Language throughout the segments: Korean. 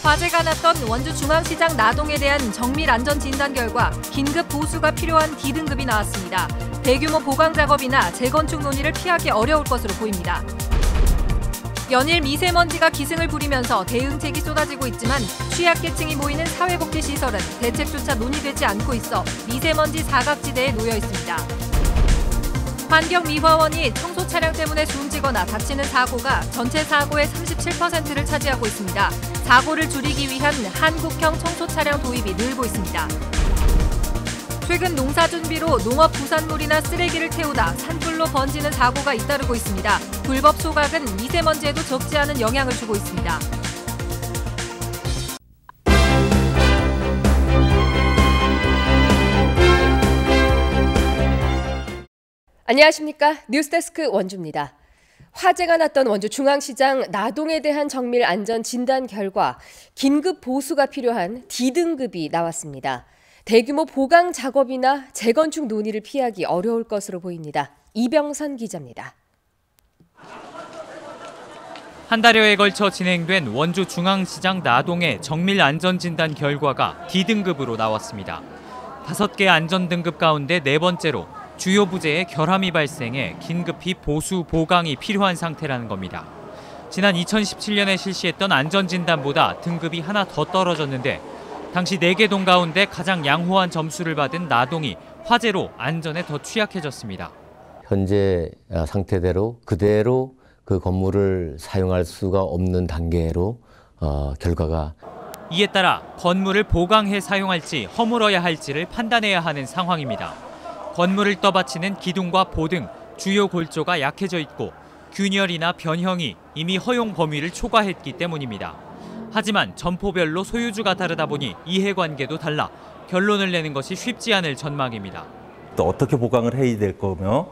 화재가 났던 원주중앙시장 나동에 대한 정밀 안전 진단 결과 긴급 보수가 필요한 D등급이 나왔습니다. 대규모 보강 작업이나 재건축 논의를 피하기 어려울 것으로 보입니다. 연일 미세먼지가 기승을 부리면서 대응책이 쏟아지고 있지만 취약계층이 모이는 사회복지시설은 대책조차 논의되지 않고 있어 미세먼지 사각지대에 놓여 있습니다. 환경미화원이 청소 차량 때문에 숨지거나 다치는 사고가 전체 사고의 37%를 차지하고 있습니다. 사고를 줄이기 위한 한국형 청소 차량 도입이 늘고 있습니다. 최근 농사 준비로 농업 부산물이나 쓰레기를 태우다 산불로 번지는 사고가 잇따르고 있습니다. 불법 소각은 미세먼지에도 적지 않은 영향을 주고 있습니다. 안녕하십니까. 뉴스데스크 원주입니다. 화재가 났던 원주 중앙시장 나동에 대한 정밀 안전 진단 결과 긴급 보수가 필요한 D등급이 나왔습니다. 대규모 보강 작업이나 재건축 논의를 피하기 어려울 것으로 보입니다. 이병선 기자입니다. 한 달여에 걸쳐 진행된 원주 중앙시장 나동의 정밀 안전 진단 결과가 D등급으로 나왔습니다. 5개 안전 등급 가운데 4번째로 주요 부재에 결함이 발생해 긴급히 보수 보강이 필요한 상태라는 겁니다. 지난 2017년에 실시했던 안전진단보다 등급이 하나 더 떨어졌는데 당시 4개 동 가운데 가장 양호한 점수를 받은 나동이 화재로 안전에 더 취약해졌습니다. 현재 상태대로 그대로 그 건물을 사용할 수가 없는 단계로 결과가. 이에 따라 건물을 보강해 사용할지 허물어야 할지를 판단해야 하는 상황입니다. 건물을 떠받치는 기둥과 보 등 주요 골조가 약해져 있고 균열이나 변형이 이미 허용 범위를 초과했기 때문입니다. 하지만 점포별로 소유주가 다르다 보니 이해관계도 달라 결론을 내는 것이 쉽지 않을 전망입니다. 또 어떻게 보강을 해야 될 거며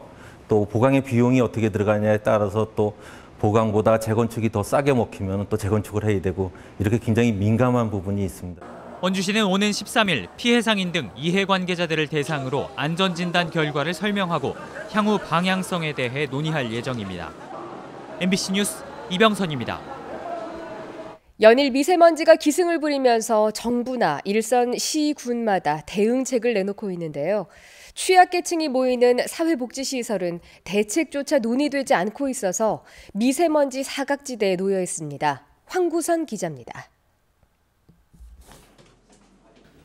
또 보강의 비용이 어떻게 들어가냐에 따라서 또 보강보다 재건축이 더 싸게 먹히면 또 재건축을 해야 되고 이렇게 굉장히 민감한 부분이 있습니다. 원주시는 오는 13일 피해 상인 등 이해관계자들을 대상으로 안전진단 결과를 설명하고 향후 방향성에 대해 논의할 예정입니다. MBC 뉴스 이병선입니다. 연일 미세먼지가 기승을 부리면서 정부나 일선 시군마다 대응책을 내놓고 있는데요. 취약계층이 모이는 사회복지시설은 대책조차 논의되지 않고 있어서 미세먼지 사각지대에 놓여 있습니다. 황구선 기자입니다.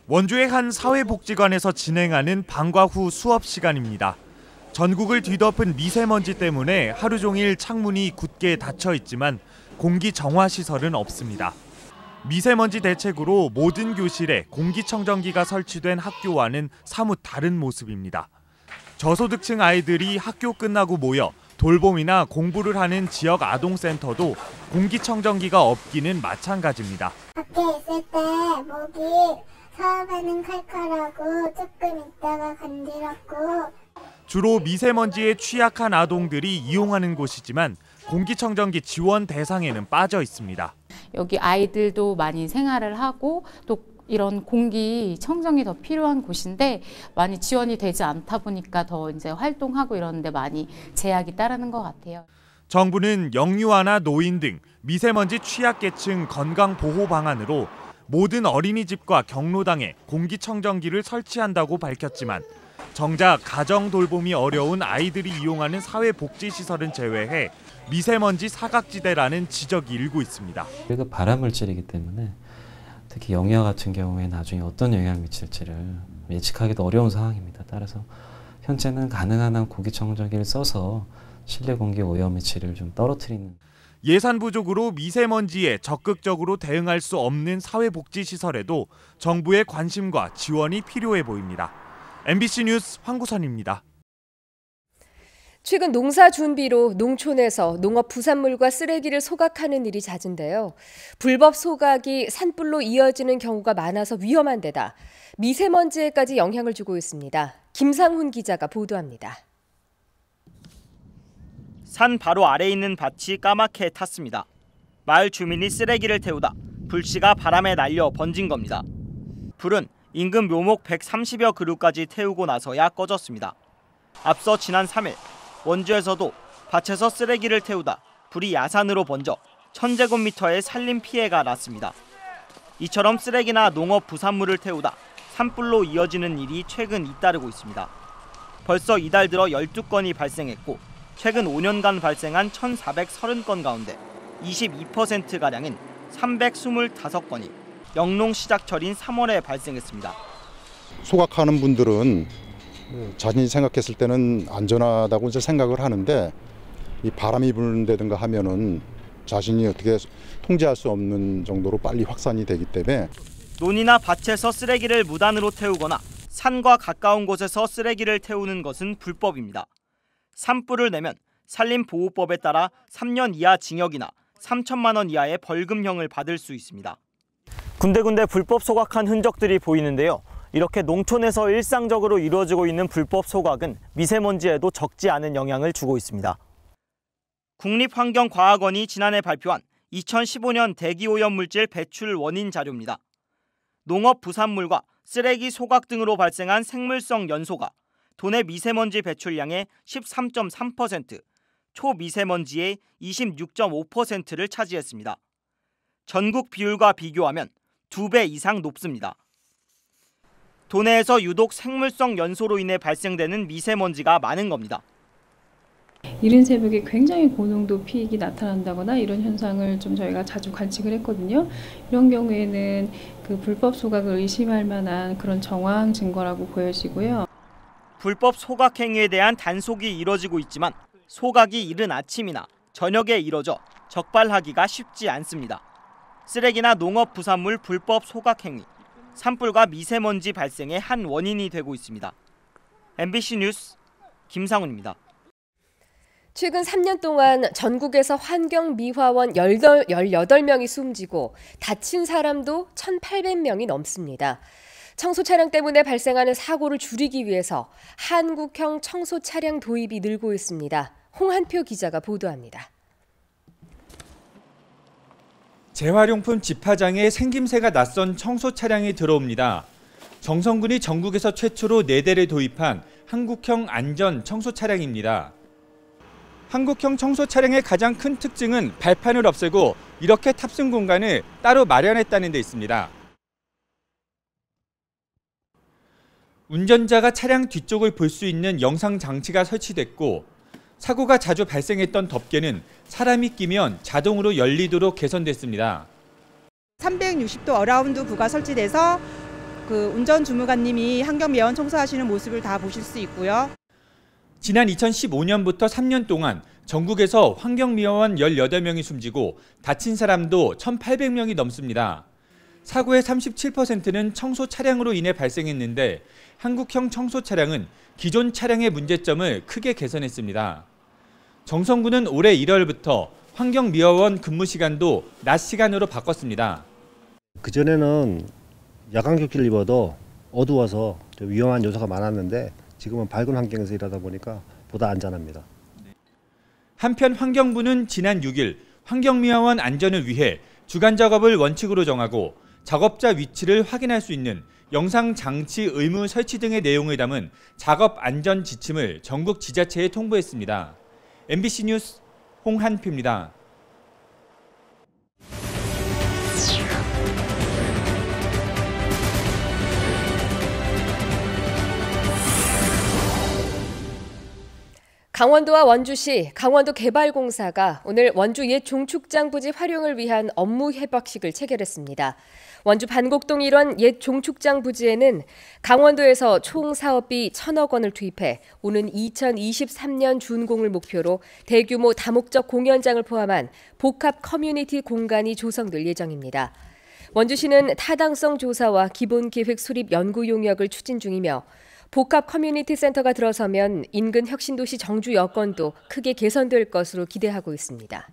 원주의 한 사회복지관에서 진행하는 방과 후 수업 시간입니다. 전국을 뒤덮은 미세먼지 때문에 하루 종일 창문이 굳게 닫혀 있지만 공기 정화 시설은 없습니다. 미세먼지 대책으로 모든 교실에 공기청정기가 설치된 학교와는 사뭇 다른 모습입니다. 저소득층 아이들이 학교 끝나고 모여 돌봄이나 공부를 하는 지역 아동센터도 공기청정기가 없기는 마찬가지입니다. 밖에 있을 때 목이 처음에는 칼칼하고 조금 있다가 간지럽고. 주로 미세먼지에 취약한 아동들이 이용하는 곳이지만 공기청정기 지원 대상에는 빠져 있습니다. 여기 아이들도 많이 생활을 하고 또 이런 공기 청정이 더 필요한 곳인데 많이 지원이 되지 않다 보니까 더 이제 활동하고 이러는데 많이 제약이 따르는 것 같아요. 정부는 영유아나 노인 등 미세먼지 취약계층 건강 보호 방안으로 모든 어린이집과 경로당에 공기청정기를 설치한다고 밝혔지만 정작 가정 돌봄이 어려운 아이들이 이용하는 사회복지시설은 제외해 미세먼지 사각지대라는 지적이 일고 있습니다. 그 발암물질이기 때문에 특히 영유아 같은 경우에 나중에 어떤 영향을 미칠지를 예측하기도 어려운 상황입니다. 따라서 현재는 가능한 한 공기청정기를 써서 실내 공기 오염의 질을 좀 떨어뜨리는. 예산 부족으로 미세먼지에 적극적으로 대응할 수 없는 사회복지시설에도 정부의 관심과 지원이 필요해 보입니다. MBC 뉴스 황구선입니다. 최근 농사 준비로 농촌에서 농업 부산물과 쓰레기를 소각하는 일이 잦은데요. 불법 소각이 산불로 이어지는 경우가 많아서 위험한 데다 미세먼지에까지 영향을 주고 있습니다. 김상훈 기자가 보도합니다. 산 바로 아래에 있는 밭이 까맣게 탔습니다. 마을 주민이 쓰레기를 태우다 불씨가 바람에 날려 번진 겁니다. 불은 인근 묘목 130여 그루까지 태우고 나서야 꺼졌습니다. 앞서 지난 3일 원주에서도 밭에서 쓰레기를 태우다 불이 야산으로 번져 1000제곱미터의 산림 피해가 났습니다. 이처럼 쓰레기나 농업 부산물을 태우다 산불로 이어지는 일이 최근 잇따르고 있습니다. 벌써 이달 들어 12건이 발생했고 최근 5년간 발생한 1,430건 가운데 22%가량인 325건이 영농시작철인 3월에 발생했습니다. 소각하는 분들은 자신이 생각했을 때는 안전하다고 이제 생각을 하는데 이 바람이 부는다든가 하면은 자신이 어떻게 통제할 수 없는 정도로 빨리 확산이 되기 때문에 논이나 밭에서 쓰레기를 무단으로 태우거나 산과 가까운 곳에서 쓰레기를 태우는 것은 불법입니다. 산불을 내면 산림보호법에 따라 3년 이하 징역이나 3천만 원 이하의 벌금형을 받을 수 있습니다. 군데군데 불법 소각한 흔적들이 보이는데요. 이렇게 농촌에서 일상적으로 이루어지고 있는 불법 소각은 미세먼지에도 적지 않은 영향을 주고 있습니다. 국립환경과학원이 지난해 발표한 2015년 대기오염물질 배출 원인 자료입니다. 농업 부산물과 쓰레기 소각 등으로 발생한 생물성 연소가 도내 미세먼지 배출량의 13.3%, 초미세먼지의 26.5%를 차지했습니다. 전국 비율과 비교하면 2배 이상 높습니다. 도내에서 유독 생물성 연소로 인해 발생되는 미세먼지가 많은 겁니다. 이른 새벽에 굉장히 고농도 피익이 나타난다거나 이런 현상을 좀 저희가 자주 관측을 했거든요. 이런 경우에는 그 불법 소각을 의심할 만한 그런 정황 증거라고 보여지고요. 불법 소각 행위에 대한 단속이 이뤄지고 있지만 소각이 이른 아침이나 저녁에 이뤄져 적발하기가 쉽지 않습니다. 쓰레기나 농업 부산물 불법 소각 행위, 산불과 미세먼지 발생의 한 원인이 되고 있습니다. MBC 뉴스 김상훈입니다. 최근 3년 동안 전국에서 환경미화원 18명이 숨지고 다친 사람도 1,800명이 넘습니다. 청소 차량 때문에 발생하는 사고를 줄이기 위해서 한국형 청소 차량 도입이 늘고 있습니다. 홍한표 기자가 보도합니다. 재활용품 집화장에 생김새가 낯선 청소 차량이 들어옵니다. 정성군이 전국에서 최초로 4대를 도입한 한국형 안전 청소 차량입니다. 한국형 청소 차량의 가장 큰 특징은 발판을 없애고 이렇게 탑승 공간을 따로 마련했다는 데 있습니다. 운전자가 차량 뒤쪽을 볼 수 있는 영상 장치가 설치됐고 사고가 자주 발생했던 덮개는 사람이 끼면 자동으로 열리도록 개선됐습니다. 360도 어라운드 구가 설치돼서 그 운전 주무관님이 환경미화원 청소하시는 모습을 다 보실 수 있고요. 지난 2015년부터 3년 동안 전국에서 환경미화원 18명이 숨지고 다친 사람도 1,800명이 넘습니다. 사고의 37%는 청소 차량으로 인해 발생했는데 한국형 청소 차량은 기존 차량의 문제점을 크게 개선했습니다. 정성군은 올해 1월부터 환경미화원 근무 시간도 낮 시간으로 바꿨습니다. 그전에는 야간 격리를 입어도 어두워서 좀 위험한 요소가 많았는데 지금은 밝은 환경에서 일하다 보니까 보다 안전합니다. 한편 환경부는 지난 6일 환경미화원 안전을 위해 주간 작업을 원칙으로 정하고 작업자 위치를 확인할 수 있는 영상 장치 의무 설치 등의 내용을 담은 작업 안전 지침을 전국 지자체에 통보했습니다. MBC 뉴스 홍한표입니다. 강원도와 원주시 강원도개발공사가 오늘 원주 옛 종축장 부지 활용을 위한 업무 협약식을 체결했습니다. 원주 반곡동 일원 옛 종축장 부지에는 강원도에서 총 사업비 1,000억 원을 투입해 오는 2023년 준공을 목표로 대규모 다목적 공연장을 포함한 복합 커뮤니티 공간이 조성될 예정입니다. 원주시는 타당성 조사와 기본계획 수립 연구 용역을 추진 중이며 복합 커뮤니티 센터가 들어서면 인근 혁신도시 정주 여건도 크게 개선될 것으로 기대하고 있습니다.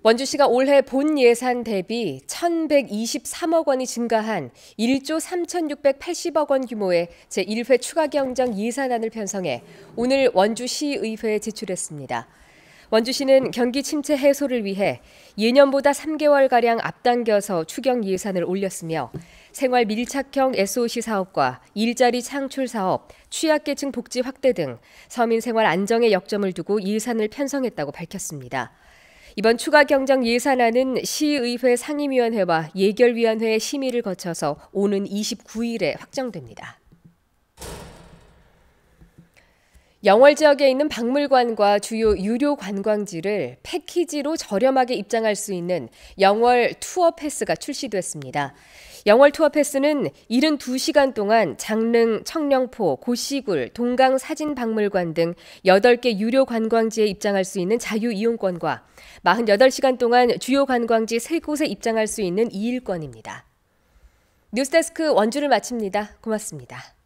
원주시가 올해 본 예산 대비 1,123억 원이 증가한 1조 3,680억 원 규모의 제1회 추가경정 예산안을 편성해 오늘 원주시의회에 제출했습니다. 원주시는 경기 침체 해소를 위해 예년보다 3개월가량 앞당겨서 추경 예산을 올렸으며 생활 밀착형 SOC 사업과 일자리 창출 사업, 취약계층 복지 확대 등 서민 생활 안정에 역점을 두고 예산을 편성했다고 밝혔습니다. 이번 추가 경정 예산안은 시의회 상임위원회와 예결위원회의 심의를 거쳐서 오는 29일에 확정됩니다. 영월 지역에 있는 박물관과 주요 유료 관광지를 패키지로 저렴하게 입장할 수 있는 영월 투어 패스가 출시됐습니다. 영월 투어 패스는 72시간 동안 장릉, 청령포, 고시굴, 동강 사진박물관 등 8개 유료 관광지에 입장할 수 있는 자유이용권과 48시간 동안 주요 관광지 3곳에 입장할 수 있는 2일권입니다. 뉴스데스크 원주를 마칩니다. 고맙습니다.